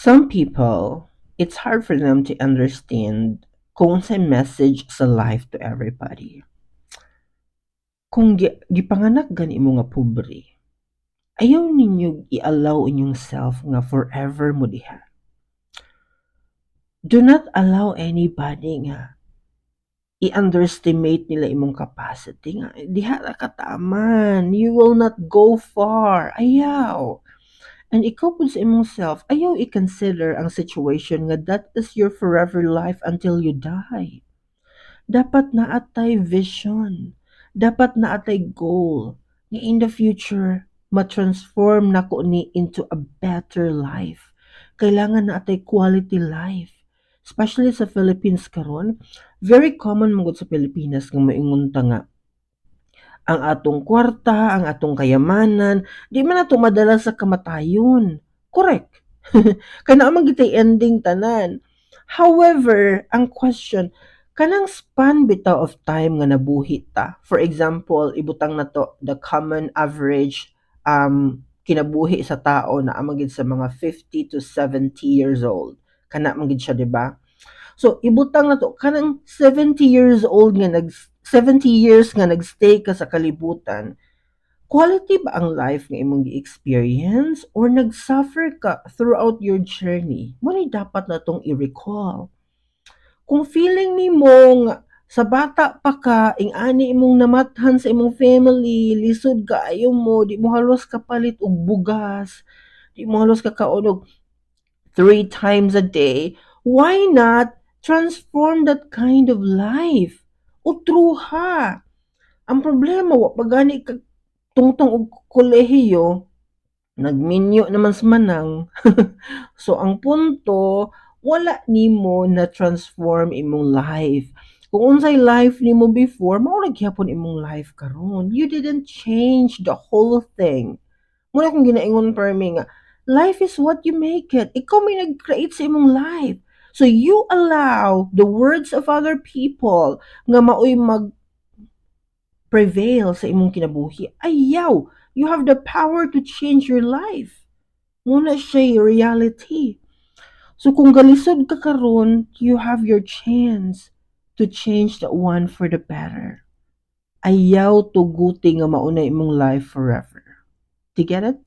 Some people, it's hard for them to understand kung sa message sa life to everybody. Kung gipanganak gani mo nga pobre, ayaw ninyo i-allow inyong self nga forever mo diha. Do not allow anybody nga i-underestimate nila imong capacity nga diha ra ka taman, you will not go far. Ayaw. And ikaw po sa imong self, ayaw i-consider ang situation nga that is your forever life until you die. Dapat naatay vision. Dapat naatay goal. Nga in the future, ma-transform nako ni into a better life. Kailangan naatay quality life. Especially sa Philippines karon, very common mangod sa Pilipinas nga moingon ta nga ang atong kwarta, ang atong kayamanan, di man nato madala sa kamatayon. Correct. Kana man gitay ending tanan. However, ang question, kanang span bitaw of time nga nabuhi ta. For example, ibutang na to the common average kinabuhi sa tao na amagid sa mga 50 to 70 years old. Kana man gid siya, di ba? So ibutang na to kanang 70 years old nga 70 years nga nagstay ka sa kalibutan. Quality ba ang life nga imong gi-experience or nagsuffer ka throughout your journey? Mo ni dapat natong i-recall. Kung feeling nimo nga sa bata pa ka, ing-ani imong namathan sa imong family, lisod kaayo mo, di mo halos kapalit og bugas, di mo halos kakaon og 3 times a day, why not transform that kind of life? Utruha. Ang problema, wa pa gani ka tungtong og kolehiyo, nagminyo naman sa manang. So, ang punto, wala nimo na transform imong life. Kung unsay life nimo before, mao ra gyapon imong life karon. You didn't change the whole thing. Muna kung ginaingon per me nga, life is what you make it. Ikaw may nag-create sa imong life. So you allow the words of other people nga maoy mag-prevail sa imong kinabuhi. Ayaw, you have the power to change your life. Muna siya reality. So kung galisod ka karon, you have your chance to change that one for the better. Ayaw tuguti nga mauna imong life forever. Do you get it?